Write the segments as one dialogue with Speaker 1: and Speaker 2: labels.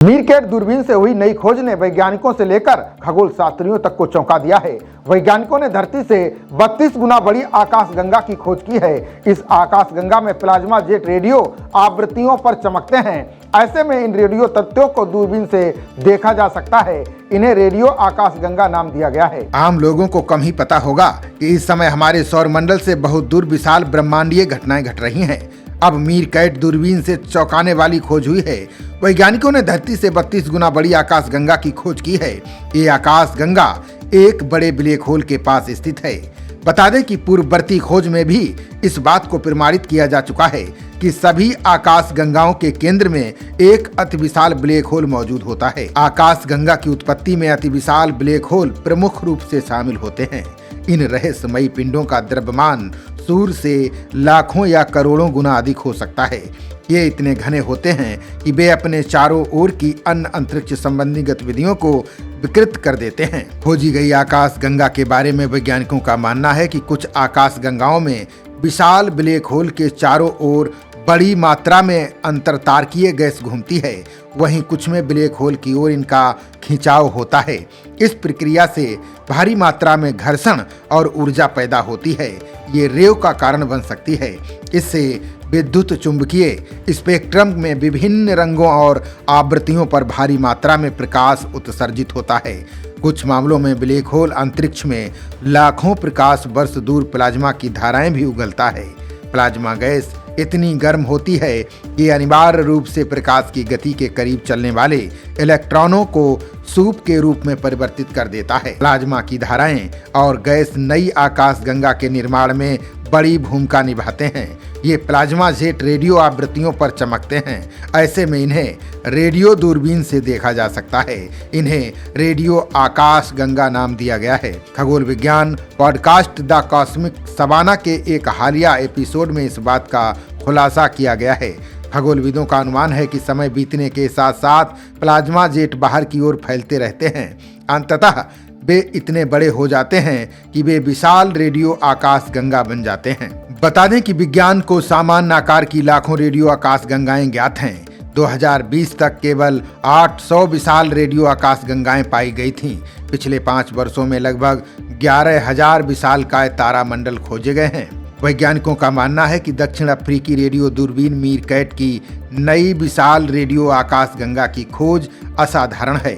Speaker 1: MeerKAT दूरबीन से हुई नई खोज ने वैज्ञानिकों से लेकर खगोल शास्त्रियों तक को चौंका दिया है। वैज्ञानिकों ने धरती से 32 गुना बड़ी आकाशगंगा की खोज की है। इस आकाशगंगा में प्लाज्मा जेट रेडियो आवृत्तियों पर चमकते हैं। ऐसे में इन रेडियो तत्वों को दूरबीन से देखा जा सकता है। इन्हें रेडियो आकाशगंगा नाम दिया गया है।
Speaker 2: आम लोगों को कम ही पता होगा कि इस समय हमारे सौर मंडल से बहुत दूर विशाल ब्रह्मांडीय घटनाएं घट रही हैं। अब मीरकैट दूरबीन से चौंकाने वाली खोज हुई है। वैज्ञानिकों ने धरती से 32 गुना बड़ी आकाशगंगा की खोज की है। ये आकाशगंगा एक बड़े ब्लैक होल के पास स्थित है। बता दें कि पूर्ववर्ती खोज में भी इस बात को प्रमाणित किया जा चुका है कि सभी आकाशगंगाओं के केंद्र में एक अति विशाल ब्लैक होल मौजूद होता है। आकाशगंगा की उत्पत्ति में अति विशाल ब्लैक होल प्रमुख रूप से शामिल होते हैं। इन रहस्यमयी पिंडों का द्रव्यमान सूर्य से लाखों या करोड़ों गुना अधिक हो सकता है। ये इतने घने होते हैं कि वे अपने चारों ओर की अन्य अंतरिक्ष संबंधी गतिविधियों को विकृत कर देते हैं। खोजी गई आकाशगंगा के बारे में वैज्ञानिकों का मानना है कि कुछ आकाशगंगाओं में विशाल ब्लैक होल के चारों ओर बड़ी मात्रा में अंतरतारकीय गैस घूमती है, वहीं कुछ में ब्लैक होल की ओर इनका खिंचाव होता है। इस प्रक्रिया से भारी मात्रा में घर्षण और ऊर्जा पैदा होती है। ये रेव का कारण बन सकती है। इससे विद्युत चुंबकीय स्पेक्ट्रम में विभिन्न रंगों और आवृत्तियों पर भारी मात्रा में प्रकाश उत्सर्जित होता है। कुछ मामलों में ब्लैक होल अंतरिक्ष में लाखों प्रकाश वर्ष दूर प्लाज्मा की धाराएं भी उगलता है। प्लाज्मा गैस इतनी गर्म होती है कि अनिवार्य रूप से प्रकाश की गति के करीब चलने वाले इलेक्ट्रॉनों को सूप के रूप में परिवर्तित कर देता है। प्लाज्मा की धाराएं और गैस नई आकाशगंगा के निर्माण में बड़ी भूमिका निभाते हैं। ये प्लाज्मा जेट रेडियो आवृत्तियों पर चमकते हैं। ऐसे में इन्हें रेडियो दूरबीन से देखा जा सकता है। इन्हें रेडियो आकाशगंगा नाम दिया गया है। खगोल विज्ञान पॉडकास्ट द कॉस्मिक सवाना के एक हालिया एपिसोड में इस बात का खुलासा किया गया है। खगोलविदों का अनुमान है कि समय बीतने के साथ साथ प्लाज्मा जेट बाहर की ओर फैलते रहते हैं। अंततः वे इतने बड़े हो जाते हैं कि वे विशाल रेडियो आकाशगंगा बन जाते हैं। बता दें कि विज्ञान को सामान्य आकार की लाखों रेडियो आकाशगंगाएं ज्ञात हैं। 2020 तक केवल 800 विशाल रेडियो आकाशगंगाएं पाई गई थीं। पिछले 5 वर्षों में लगभग 11,000 विशालकाय तारामंडल खोजे गए हैं। वैज्ञानिकों का मानना है कि दक्षिण अफ्रीकी रेडियो दूरबीन मीरकैट की नई विशाल रेडियो आकाशगंगा की खोज असाधारण है।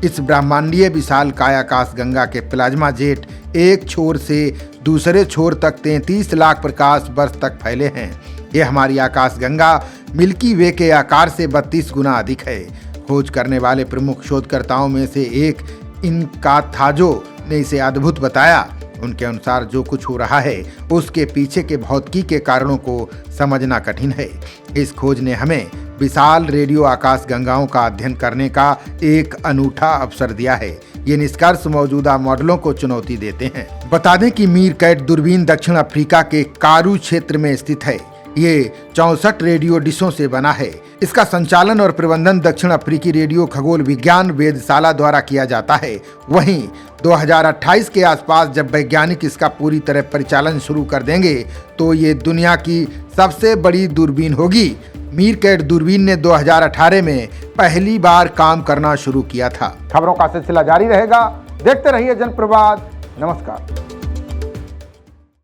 Speaker 2: इस ब्रह्मांडीय विशालकाय आकाशगंगा के प्लाज्मा जेट एक छोर से दूसरे छोर तक 33 लाख प्रकाश वर्ष तक फैले हैं। यह हमारी आकाशगंगा मिल्की वे के आकार से 32 गुना अधिक है। खोज करने वाले प्रमुख शोधकर्ताओं में से एक इनकाथाजो ने इसे अद्भुत बताया। उनके अनुसार जो कुछ हो रहा है उसके पीछे के भौतिकी के कारणों को समझना कठिन है। इस खोज ने हमें विशाल रेडियो आकाशगंगाओं का अध्ययन करने का एक अनूठा अवसर दिया है। ये निष्कर्ष मौजूदा मॉडलों को चुनौती देते हैं। बता दें कि मीरकैट दूरबीन दक्षिण अफ्रीका के कारू क्षेत्र में स्थित है। ये 64 रेडियो डिशों से बना है। इसका संचालन और प्रबंधन दक्षिण अफ्रीकी रेडियो खगोल विज्ञान वेधशाला द्वारा किया जाता है। वहीं 2028 के आसपास जब वैज्ञानिक इसका पूरी तरह परिचालन शुरू कर देंगे तो ये दुनिया की सबसे बड़ी दूरबीन होगी। मीरकैट दूरबीन ने 2018 में पहली बार काम करना शुरू किया था।
Speaker 1: खबरों का सिलसिला जारी रहेगा। देखते रहिए जनप्रवाद। नमस्कार।